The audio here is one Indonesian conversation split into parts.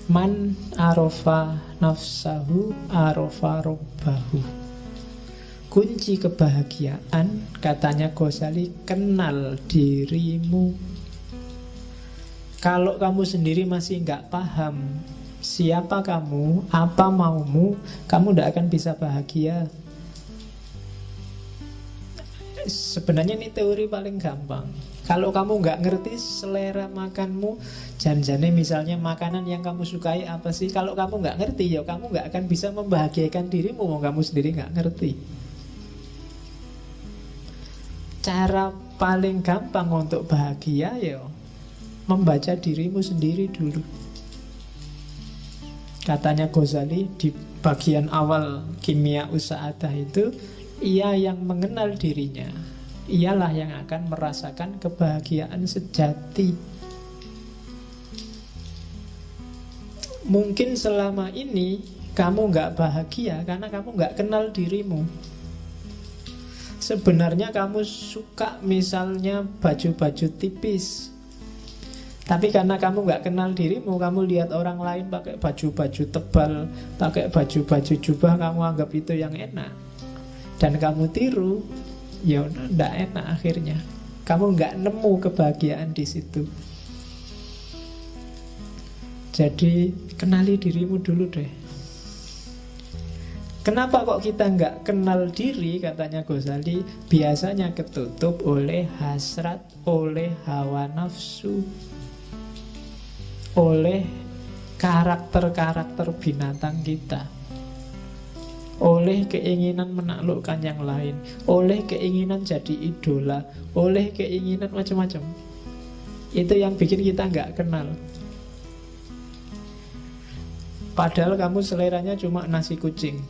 Man arofa nafsahu arofa robbahu. Kunci kebahagiaan, katanya Ghazali, kenal dirimu. Kalau kamu sendiri masih nggak paham siapa kamu, apa maumu, kamu tidak akan bisa bahagia. Sebenarnya ini teori paling gampang. Kalau kamu nggak ngerti selera makanmu, janjane misalnya makanan yang kamu sukai apa sih, kalau kamu nggak ngerti, ya kamu nggak akan bisa membahagiakan dirimu, mau kamu sendiri nggak ngerti. Cara paling gampang untuk bahagia ya membaca dirimu sendiri dulu. Katanya Ghazali di bagian awal Kimia Usa'adah itu, ia yang mengenal dirinya, ialah yang akan merasakan kebahagiaan sejati. Mungkin selama ini kamu gak bahagia karena kamu gak kenal dirimu. Sebenarnya kamu suka misalnya baju-baju tipis, tapi karena kamu gak kenal dirimu, kamu lihat orang lain pakai baju-baju tebal, pakai baju-baju jubah, kamu anggap itu yang enak, dan kamu tiru, ya nggak enak akhirnya. Kamu nggak nemu kebahagiaan di situ. Jadi kenali dirimu dulu deh. Kenapa kok kita nggak kenal diri, katanya Ghazali? Biasanya ketutup oleh hasrat, oleh hawa nafsu, oleh karakter-karakter binatang kita, oleh keinginan menaklukkan yang lain, oleh keinginan jadi idola, oleh keinginan macam-macam. Itu yang bikin kita nggak kenal. Padahal kamu seleranya cuma nasi kucing,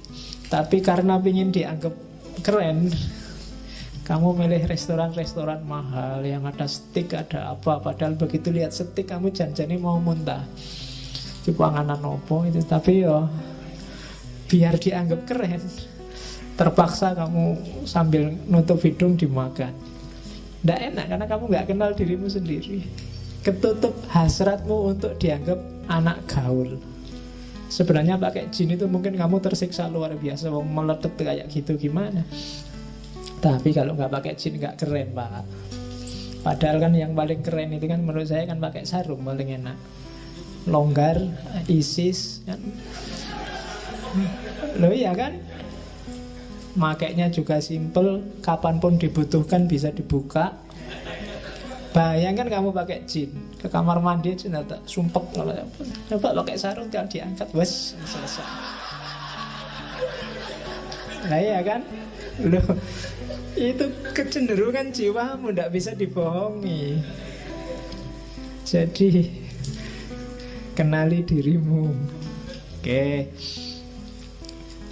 tapi karena ingin dianggap keren, kamu milih restoran-restoran mahal yang ada steak, ada apa. Padahal begitu lihat steak kamu janjane mau muntah. Itu panganan opo itu, tapi yo biar dianggap keren, terpaksa kamu sambil nutup hidung dimakan. Nggak enak karena kamu nggak kenal dirimu sendiri. Ketutup hasratmu untuk dianggap anak gaul. Sebenarnya pakai jin itu mungkin kamu tersiksa luar biasa, wong meletup kayak gitu gimana. Tapi kalau nggak pakai jin nggak keren, Pak. Padahal kan yang paling keren itu kan menurut saya kan pakai sarung paling enak. Longgar, ISIS kan. Loh iya kan? Makainya juga simple, kapanpun dibutuhkan bisa dibuka. Bayangkan kamu pakai jin ke kamar mandi aja tak sumpek. Coba pakai sarung tinggal diangkat, wes selesai. Nah iya kan? Loh, itu kecenderungan jiwamu, tidak bisa dibohongi. Jadi kenali dirimu. Oke.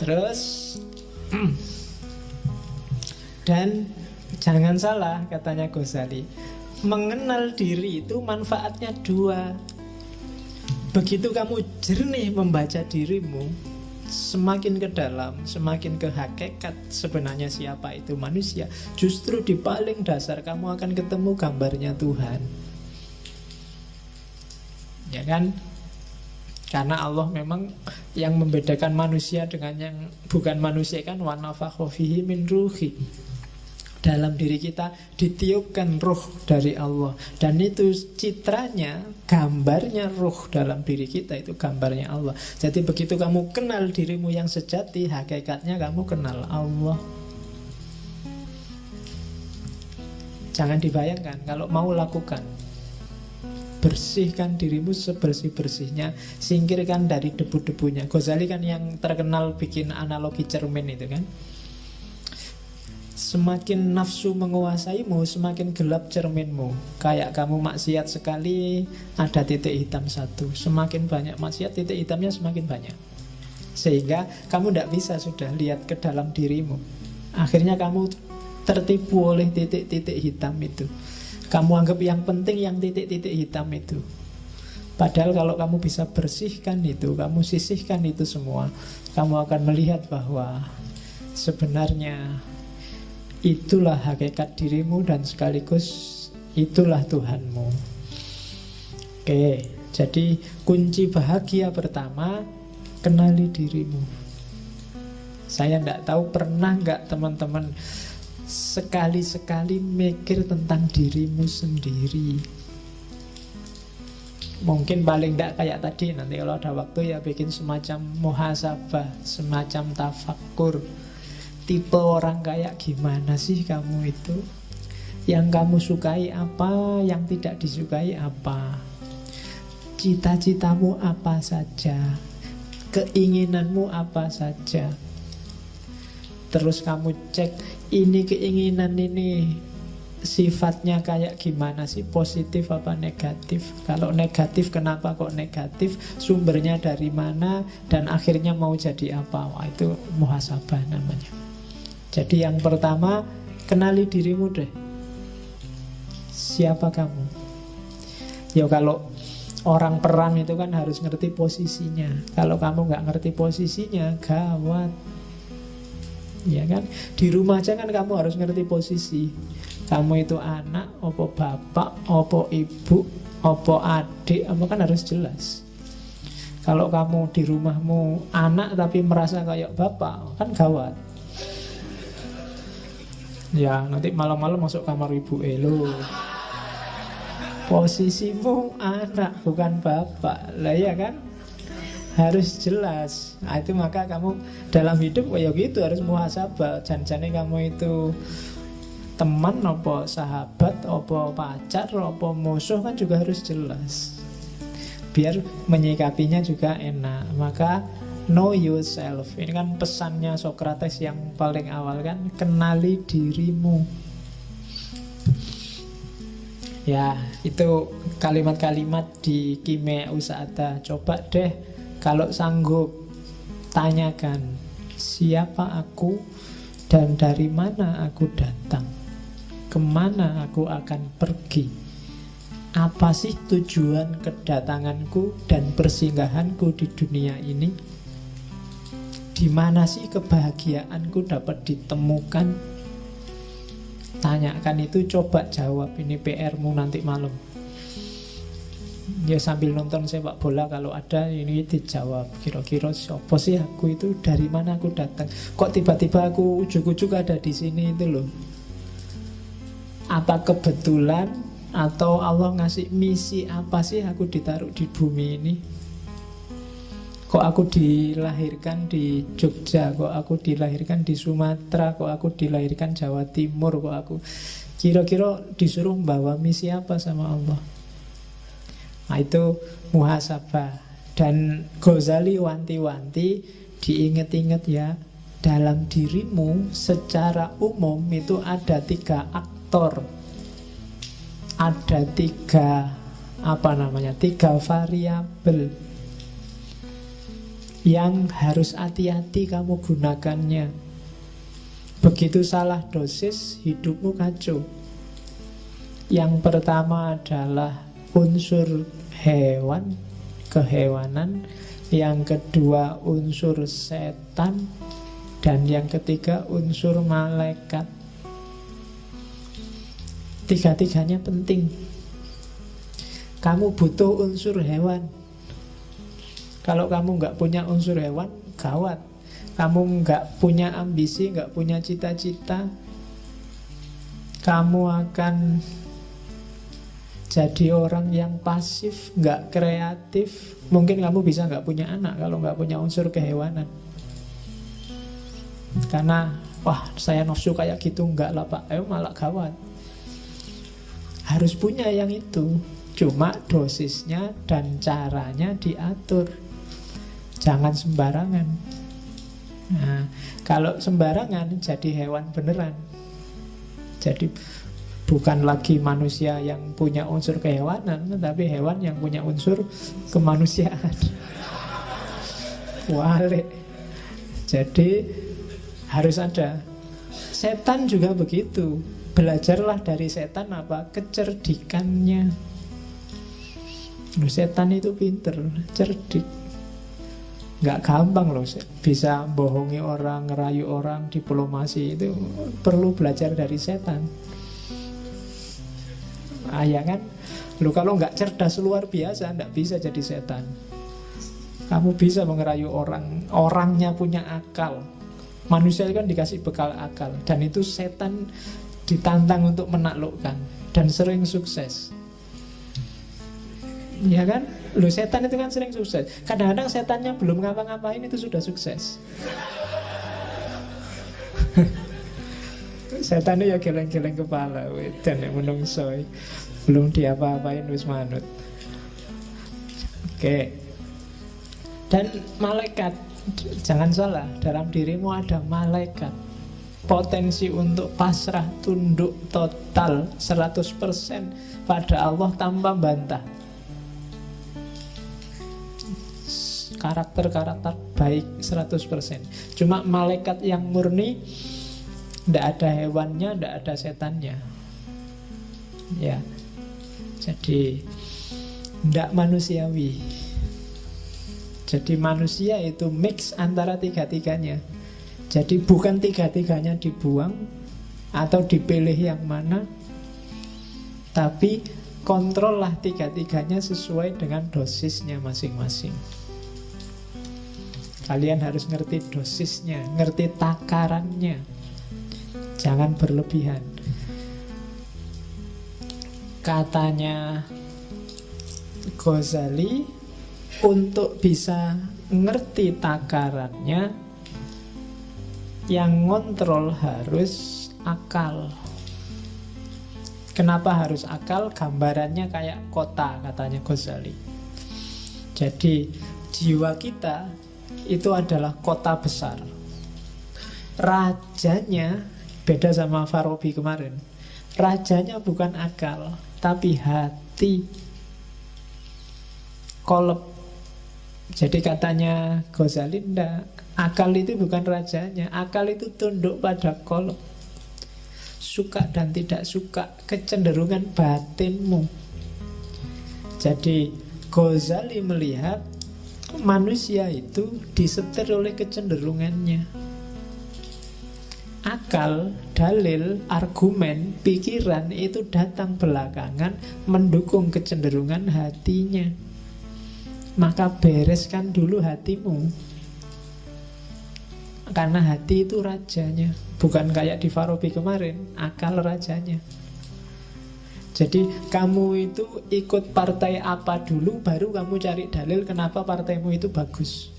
Terus dan jangan salah, katanya Ghazali, mengenal diri itu manfaatnya dua. Begitu kamu jernih membaca dirimu, semakin ke dalam, semakin ke hakikat sebenarnya siapa itu manusia, justru di paling dasar kamu akan ketemu gambarnya Tuhan. Ya kan? Karena Allah memang yang membedakan manusia dengan yang bukan manusia kan, wa nafakha fihi min ruhi. Dalam diri kita ditiupkan ruh dari Allah. Dan itu citranya, gambarnya ruh dalam diri kita, itu gambarnya Allah. Jadi begitu kamu kenal dirimu yang sejati, hakikatnya kamu kenal Allah. Jangan dibayangkan, kalau mau lakukan, bersihkan dirimu sebersih-bersihnya, singkirkan dari debu-debunya. Ghazali kan yang terkenal bikin analogi cermin itu kan. Semakin nafsu menguasaimu, semakin gelap cerminmu. Kayak kamu maksiat sekali, ada titik hitam satu. Semakin banyak maksiat, titik hitamnya semakin banyak. Sehingga kamu tidak bisa sudah lihat ke dalam dirimu. Akhirnya kamu tertipu oleh titik-titik hitam itu. Kamu anggap yang penting yang titik-titik hitam itu. Padahal kalau kamu bisa bersihkan itu, kamu sisihkan itu semua, kamu akan melihat bahwa sebenarnya itulah hakikat dirimu dan sekaligus itulah Tuhanmu. Oke. Jadi kunci bahagia pertama, kenali dirimu. Saya tidak tahu pernah nggak teman-teman sekali-sekali mikir tentang dirimu sendiri. Mungkin paling tidak kayak tadi, nanti kalau ada waktu ya bikin semacam muhasabah, semacam tafakkur. Tipe orang kayak gimana sih kamu itu? Yang kamu sukai apa, yang tidak disukai apa? Cita-citamu apa saja? Keinginanmu apa saja? Terus kamu cek, ini keinginan ini sifatnya kayak gimana sih, positif apa negatif? Kalau negatif, kenapa kok negatif? Sumbernya dari mana? Dan akhirnya mau jadi apa? Wah, itu muhasabah namanya. Jadi yang pertama, kenali dirimu deh. Siapa kamu? Ya kalau orang perang itu kan harus ngerti posisinya. Kalau kamu nggak ngerti posisinya, gawat. Ya kan? Di rumah aja kan kamu harus ngerti posisi. Kamu itu anak, opo bapak, opo ibu, opo adik, apa kan harus jelas. Kalau kamu di rumahmu anak tapi merasa kayak bapak, kan gawat. Ya nanti malam-malam masuk kamar ibu lo. Posisimu anak bukan bapak. Lah ya kan? Harus jelas. Nah, itu maka kamu dalam hidup kayak gitu harus muhasabah. Jangan-jangan kamu itu teman, apa sahabat, apa pacar, apa musuh kan juga harus jelas. Biar menyikapinya juga enak. Maka know yourself. Ini kan pesannya Socrates yang paling awal kan, kenali dirimu. Ya, itu kalimat-kalimat di Kimea Usada. Coba deh kalau sanggup tanyakan, siapa aku dan dari mana aku datang? Kemana aku akan pergi? Apa sih tujuan kedatanganku dan persinggahanku di dunia ini? Di mana sih kebahagiaanku dapat ditemukan? Tanyakan itu, coba jawab. Ini PR-mu nanti malam. Ya sambil nonton sepak bola kalau ada, ini dijawab. Kira-kira siapa sih aku itu? Dari mana aku datang? Kok tiba-tiba aku ujuk-ujuk ada di sini itu loh? Apa kebetulan atau Allah ngasih misi apa sih aku ditaruh di bumi ini? Kok aku dilahirkan di Jogja? Kok aku dilahirkan di Sumatera? Kok aku dilahirkan Jawa Timur? Kok aku kira-kira disuruh membawa misi apa sama Allah? Nah itu muhasabah. Dan Ghazali wanti-wanti, diinget-inget ya, dalam dirimu secara umum itu ada 3 aktor. Ada 3 variabel yang harus hati-hati kamu gunakannya. Begitu salah dosis, hidupmu kacau. Yang pertama adalah unsur hewan, kehewanan. Yang kedua unsur setan. Dan yang ketiga unsur malaikat. 3-tiganya penting. Kamu butuh unsur hewan. Kalau kamu nggak punya unsur hewan, gawat. Kamu nggak punya ambisi, nggak punya cita-cita, kamu akan jadi orang yang pasif, nggak kreatif. Mungkin kamu bisa nggak punya anak kalau nggak punya unsur kehewanan. Karena, wah saya nafsu kayak gitu, nggak lah pak, malah gawat. Harus punya yang itu. Cuma dosisnya dan caranya diatur. Jangan sembarangan. Nah, kalau sembarangan jadi hewan beneran. Jadi bukan lagi manusia yang punya unsur kehewanan, tapi hewan yang punya unsur kemanusiaan. Wale. Jadi harus ada. Setan juga begitu. Belajarlah dari setan apa? Kecerdikannya. Setan itu pinter, cerdik. Nggak gampang loh bisa bohongi orang, ngerayu orang, diplomasi. Itu perlu belajar dari setan. Ya kan? Loh, kalau nggak cerdas luar biasa, nggak bisa jadi setan. Kamu bisa mengerayu orang, orangnya punya akal. Manusia kan dikasih bekal akal, dan itu setan ditantang untuk menaklukkan, dan sering sukses. Ya kan? Loh, setan itu kan sering sukses. Kadang-kadang setannya belum ngapa-ngapain itu sudah sukses. Setan itu ya geleng-geleng kepala, dan yang menungso belum diapa-apain wis manut. Oke. Dan malaikat, jangan salah, dalam dirimu ada malaikat. Potensi untuk pasrah, tunduk total 100% pada Allah tanpa bantah. Karakter-karakter baik 100%. Cuma malaikat yang murni, tidak ada hewannya, tidak ada setannya. Ya. Jadi tidak manusiawi. Jadi manusia itu mix antara tiga-tiganya. Jadi bukan tiga-tiganya dibuang atau dipilih yang mana, tapi kontrollah tiga-tiganya sesuai dengan dosisnya masing-masing. Kalian harus ngerti dosisnya, ngerti takarannya. Jangan berlebihan. Katanya Ghazali, untuk bisa ngerti takarannya, yang ngontrol harus akal. Kenapa harus akal? Gambarannya kayak kota, katanya Ghazali. Jadi jiwa kita itu adalah kota besar. Rajanya beda sama Farabi kemarin. Rajanya bukan akal, tapi hati. Kolab. Jadi katanya Ghazali, enggak, akal itu bukan rajanya. Akal itu tunduk pada kolab. Suka dan tidak suka, kecenderungan batinmu. Jadi Ghazali melihat manusia itu disetir oleh kecenderungannya. Akal, dalil, argumen, pikiran itu datang belakangan mendukung kecenderungan hatinya. Maka bereskan dulu hatimu, karena hati itu rajanya. Bukan kayak di Farabi kemarin, akal rajanya. Jadi kamu itu ikut partai apa dulu, baru kamu cari dalil kenapa partaimu itu bagus.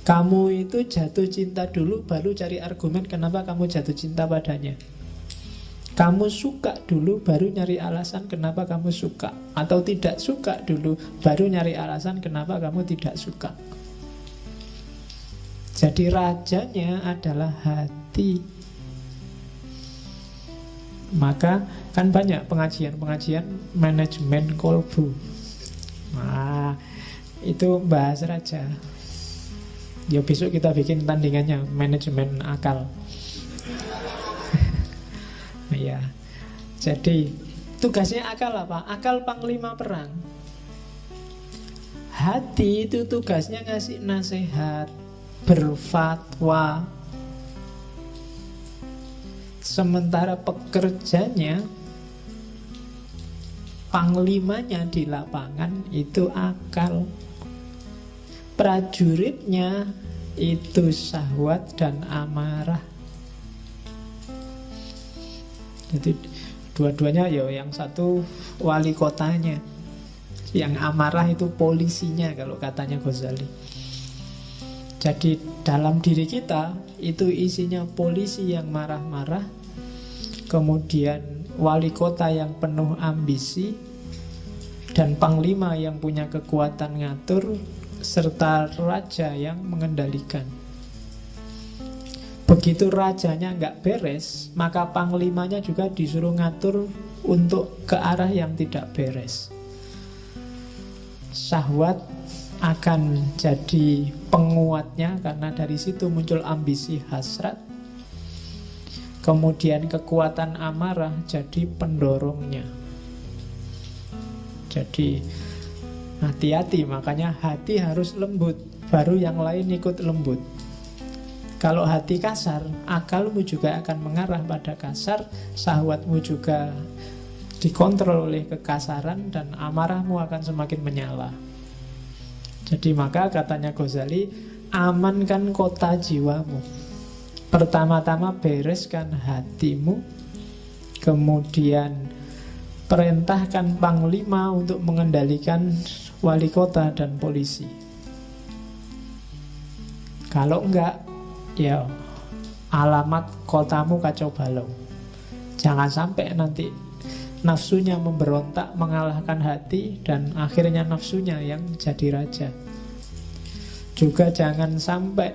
Kamu itu jatuh cinta dulu, baru cari argumen kenapa kamu jatuh cinta padanya. Kamu suka dulu, baru nyari alasan kenapa kamu suka. Atau tidak suka dulu, baru nyari alasan kenapa kamu tidak suka. Jadi rajanya adalah hati. Maka kan banyak pengajian-pengajian manajemen kolbu. Nah, itu bahas raja. Ya besok kita bikin tandingannya, manajemen akal. Ya. Jadi tugasnya akal apa? Akal panglima perang. Hati itu tugasnya ngasih nasihat, berfatwa. Sementara pekerjanya, panglimanya di lapangan itu akal. Prajuritnya itu syahwat dan amarah. Jadi dua-duanya ya, yang satu wali kotanya, yang amarah itu polisinya kalau katanya Ghazali. Jadi dalam diri kita itu isinya polisi yang marah-marah, kemudian wali kota yang penuh ambisi, dan panglima yang punya kekuatan ngatur, serta raja yang mengendalikan. Begitu rajanya nggak beres, maka panglimanya juga disuruh ngatur untuk ke arah yang tidak beres. Syahwat akan jadi penguatnya, karena dari situ muncul ambisi hasrat. Kemudian kekuatan amarah jadi pendorongnya. Jadi hati-hati, makanya hati harus lembut, baru yang lain ikut lembut. Kalau hati kasar, akalmu juga akan mengarah pada kasar, syahwatmu juga dikontrol oleh kekasaran, dan amarahmu akan semakin menyala. Jadi maka katanya Ghazali, amankan kota jiwamu. Pertama-tama bereskan hatimu, kemudian perintahkan panglima untuk mengendalikan wali kota dan polisi. Kalau enggak, ya alamat kotamu kacau balau. Jangan sampai nanti nafsunya memberontak mengalahkan hati, dan akhirnya nafsunya yang jadi raja. Juga jangan sampai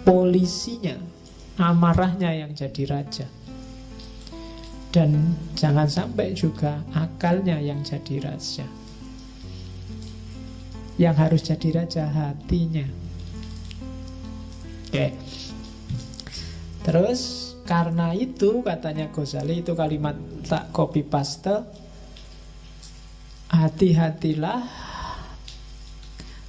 polisinya, amarahnya yang jadi raja. Dan jangan sampai juga akalnya yang jadi raja. Yang harus jadi raja hatinya. Oke. Terus karena itu katanya Ghazali, itu kalimat tak copy paste, hati-hatilah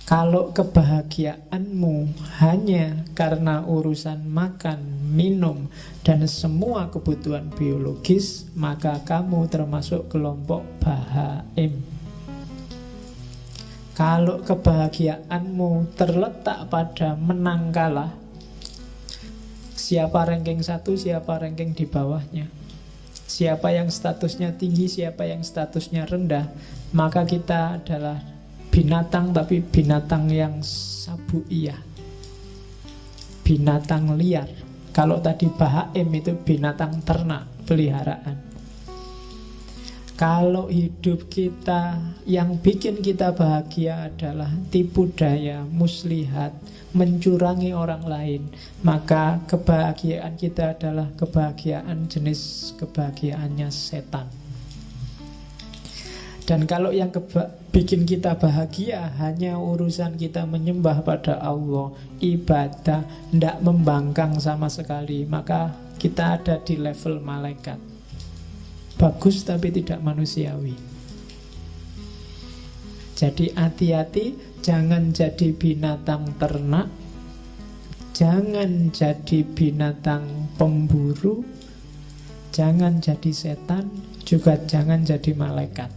kalau kebahagiaanmu hanya karena urusan makan, minum, dan semua kebutuhan biologis, maka kamu termasuk kelompok bahaim. Kalau kebahagiaanmu terletak pada menang kalah, siapa ranking 1, siapa ranking di bawahnya, siapa yang statusnya tinggi, siapa yang statusnya rendah, maka kita adalah binatang, tapi binatang yang sabuiyah, binatang liar. Kalau tadi bahaim itu binatang ternak, peliharaan. Kalau hidup kita yang bikin kita bahagia adalah tipu daya, muslihat, mencurangi orang lain, maka kebahagiaan kita adalah kebahagiaan jenis kebahagiaannya setan. Dan kalau yang bikin kita bahagia hanya urusan kita menyembah pada Allah, ibadah, tidak membangkang sama sekali, maka kita ada di level malaikat. Bagus tapi tidak manusiawi. Jadi hati-hati, jangan jadi binatang ternak, jangan jadi binatang pemburu, jangan jadi setan, juga jangan jadi malaikat.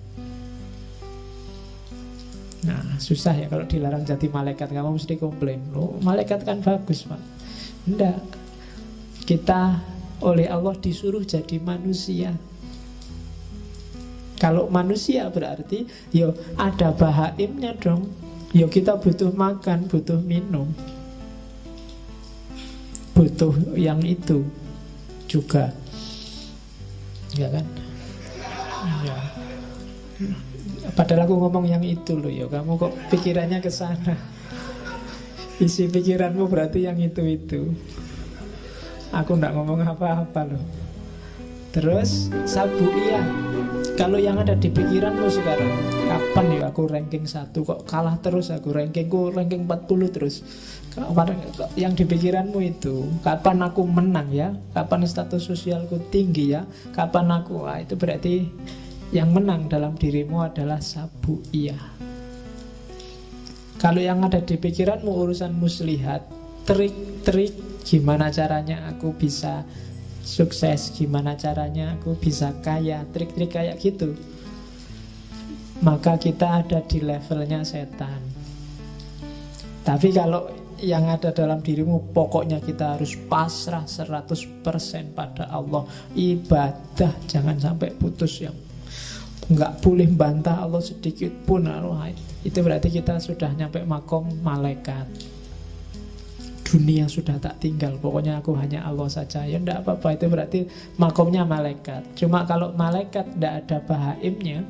Nah, susah ya kalau dilarang jadi malaikat. Kamu mesti komplain, loh, malaikat kan bagus, Pak. Enggak. Kita oleh Allah disuruh jadi manusia. Kalau manusia berarti yo ada bahaimnya dong. Yo kita butuh makan, butuh minum, butuh yang itu juga, ya kan? Ya. Padahal aku ngomong yang itu loh, ya kamu kok pikirannya ke sana. Isi pikiranmu berarti yang itu. Aku nggak ngomong apa-apa loh. Terus sabuiyah, kalau yang ada di pikiranmu sekarang, kapan ya aku ranking 1, kok kalah terus aku, rankingku ranking 40 terus. Yang di pikiranmu itu, kapan aku menang ya, kapan status sosialku tinggi ya, kapan aku, itu berarti yang menang dalam dirimu adalah sabuiyah. Kalau yang ada di pikiranmu urusan muslihat, trik-trik, gimana caranya aku bisa sukses, gimana caranya aku bisa kaya, trik-trik kayak gitu, maka kita ada di levelnya setan. Tapi kalau yang ada dalam dirimu, pokoknya kita harus pasrah 100% pada Allah, ibadah jangan sampai putus, yang nggak boleh bantah Allah sedikit pun, itu berarti kita sudah nyampe makom malaikat. Dunia sudah tak tinggal, pokoknya aku hanya Allah saja. Ya enggak apa-apa, itu berarti makomnya malaikat. Cuma kalau malaikat tidak ada bahaimnya,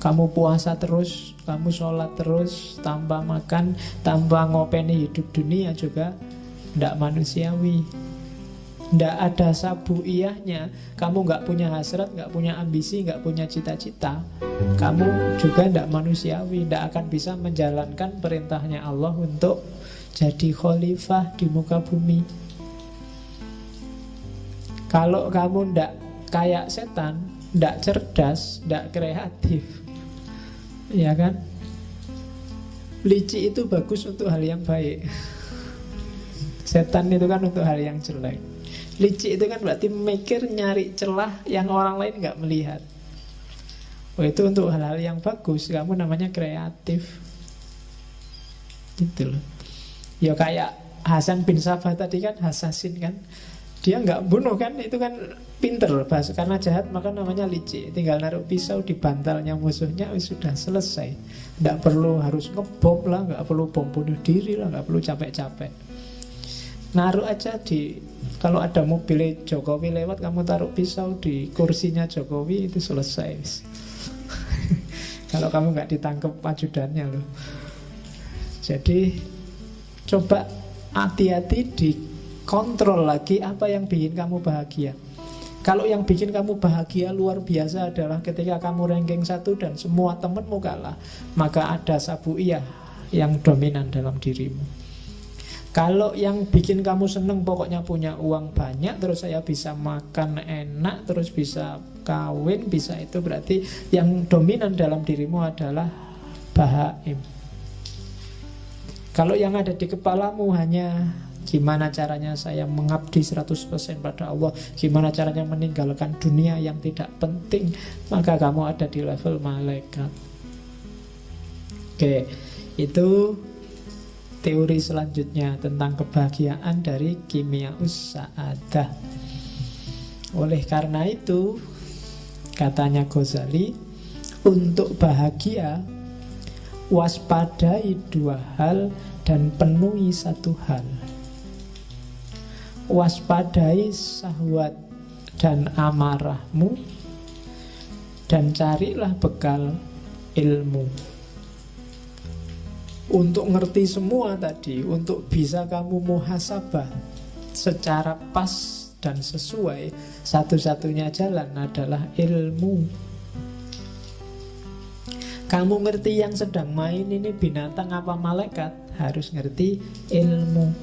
kamu puasa terus, kamu sholat terus, tanpa makan, tanpa ngopeni hidup dunia juga tidak manusiawi. Tidak ada sabuiyahnya, kamu nggak punya hasrat, nggak punya ambisi, nggak punya cita-cita, kamu juga tidak manusiawi, tidak akan bisa menjalankan perintahnya Allah untuk jadi khalifah di muka bumi. Kalau kamu ndak kayak setan, ndak cerdas, ndak kreatif, ya kan? Licik itu bagus untuk hal yang baik. Setan itu kan untuk hal yang jelek. Licik itu kan berarti mikir, nyari celah yang orang lain nggak melihat. Oh, itu untuk hal-hal yang bagus. Kamu namanya kreatif. Gitu loh. Ya kayak Hasan bin Sabah tadi kan, Hasasin kan. Dia nggak bunuh kan, itu kan pinter bahasa. Karena jahat maka namanya licik. Tinggal naruh pisau di bantalnya musuhnya, sudah selesai. Nggak perlu harus ngebom lah, nggak perlu bom bunuh diri lah, nggak perlu capek-capek. Naruh aja di, kalau ada mobil Jokowi lewat, kamu taruh pisau di kursinya Jokowi, itu selesai. Kalau kamu nggak ditangkap ajudannya loh. Jadi coba hati-hati, dikontrol lagi apa yang bikin kamu bahagia. Kalau yang bikin kamu bahagia luar biasa adalah ketika kamu ranking 1 dan semua temenmu kalah, maka ada sabuiyah yang dominan dalam dirimu. Kalau yang bikin kamu seneng pokoknya punya uang banyak, terus saya bisa makan enak, terus bisa kawin, bisa itu, berarti yang dominan dalam dirimu adalah bahaim. Kalau yang ada di kepalamu hanya gimana caranya saya mengabdi 100% pada Allah, gimana caranya meninggalkan dunia yang tidak penting, maka kamu ada di level malaikat. Oke, itu teori selanjutnya tentang kebahagiaan dari Kimiaus Sa'adah. Oleh karena itu, katanya Ghazali, untuk bahagia waspadai 2 hal dan penuhi 1 hal. Waspadai syahwat dan amarahmu, dan carilah bekal ilmu. Untuk ngerti semua tadi, untuk bisa kamu muhasabah secara pas dan sesuai, satu-satunya jalan adalah ilmu. Kamu ngerti yang sedang main ini binatang apa malaikat, harus ngerti ilmu.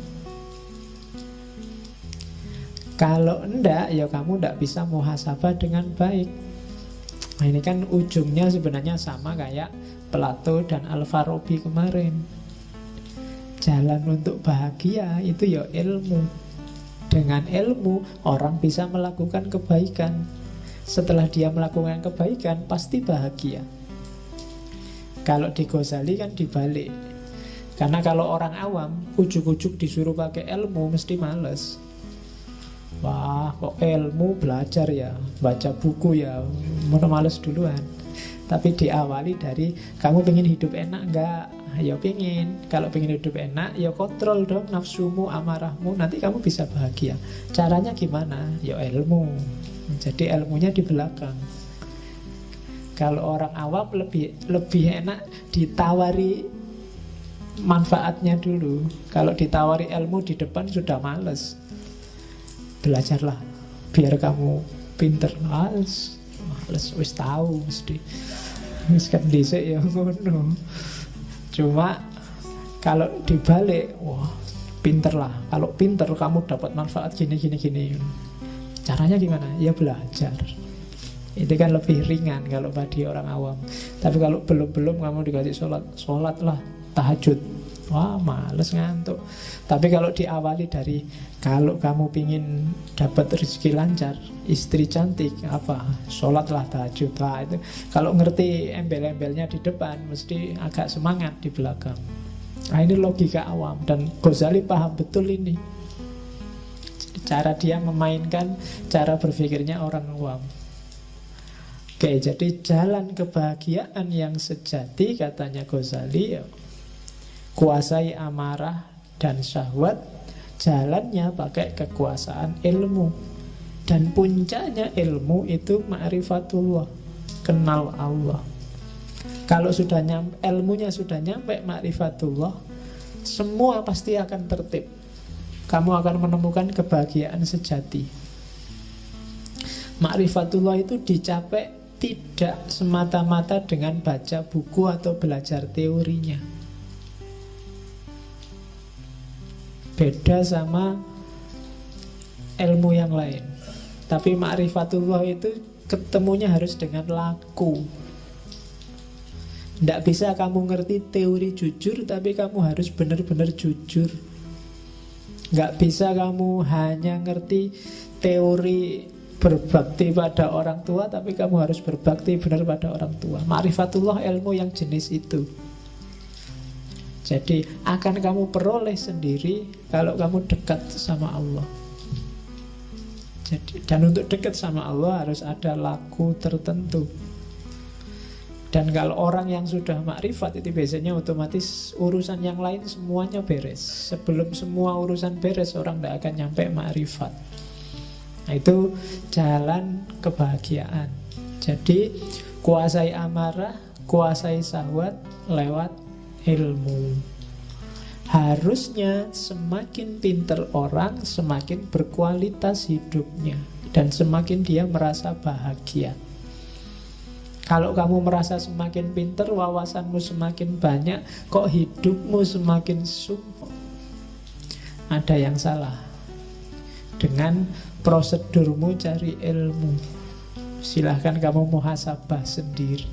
Kalau enggak, ya kamu enggak bisa muhasabah dengan baik. Nah, ini kan ujungnya sebenarnya sama kayak Plato dan Al-Farabi kemarin. Jalan untuk bahagia itu ya ilmu. Dengan ilmu orang bisa melakukan kebaikan. Setelah dia melakukan kebaikan pasti bahagia. Kalau di Ghazali kan dibalik. Karena kalau orang awam ujuk-ujuk disuruh pakai ilmu mesti males. Wah, kok ilmu belajar ya, baca buku ya, mau males duluan. Tapi diawali dari, kamu pengen hidup enak enggak? Ya pengen. Kalau pengen hidup enak, ya kontrol dong nafsumu, amarahmu, nanti kamu bisa bahagia. Caranya gimana? Ya ilmu. Jadi ilmunya di belakang. Kalau orang awam lebih enak ditawari manfaatnya dulu. Kalau ditawari ilmu di depan sudah males. Belajarlah biar kamu pinter. Males wis tahu mesti. Wis kan dhisik ya ngono. Cuma kalau dibalik, wah, pinter lah. Kalau pinter kamu dapat manfaat gini. Caranya gimana? Ya belajar. Itu kan lebih ringan kalau bagi orang awam. Tapi kalau belum kamu dikasih sholat lah, tahajud, wah males ngantuk. Tapi kalau diawali dari, kalau kamu pingin dapat rezeki lancar, istri cantik, apa, sholatlah, tahajud lah. Itu kalau ngerti embel-embelnya di depan, mesti agak semangat di belakang. Nah, ini logika awam, dan Ghazali paham betul ini. Cara dia memainkan cara berpikirnya orang awam. Oke, jadi jalan kebahagiaan yang sejati, katanya Ghazali, ya, kuasai amarah dan syahwat, jalannya pakai kekuasaan ilmu. Dan puncaknya ilmu itu ma'rifatullah, kenal Allah. Kalau sudah ilmunya sudah nyampe ma'rifatullah, semua pasti akan tertib. Kamu akan menemukan kebahagiaan sejati. Ma'rifatullah itu dicapai tidak semata-mata dengan baca buku atau belajar teorinya. Beda sama ilmu yang lain. Tapi ma'rifatullah itu ketemunya harus dengan laku. Tidak bisa kamu ngerti teori jujur, tapi kamu harus benar-benar jujur. Nggak bisa kamu hanya ngerti teori berbakti pada orang tua, tapi kamu harus berbakti benar pada orang tua. Ma'rifatullah ilmu yang jenis itu. Jadi akan kamu peroleh sendiri kalau kamu dekat sama Allah. Jadi, dan untuk dekat sama Allah harus ada laku tertentu. Dan kalau orang yang sudah makrifat itu biasanya otomatis urusan yang lain semuanya beres. Sebelum semua urusan beres, orang tidak akan nyampe makrifat. Nah, itu jalan kebahagiaan. Jadi kuasai amarah, kuasai syahwat lewat ilmu. Harusnya semakin pinter orang, semakin berkualitas hidupnya, dan semakin dia merasa bahagia. Kalau kamu merasa semakin pinter, wawasanmu semakin banyak, kok hidupmu semakin sumpah, ada yang salah dengan prosedurmu cari ilmu. Silahkan kamu muhasabah sendiri.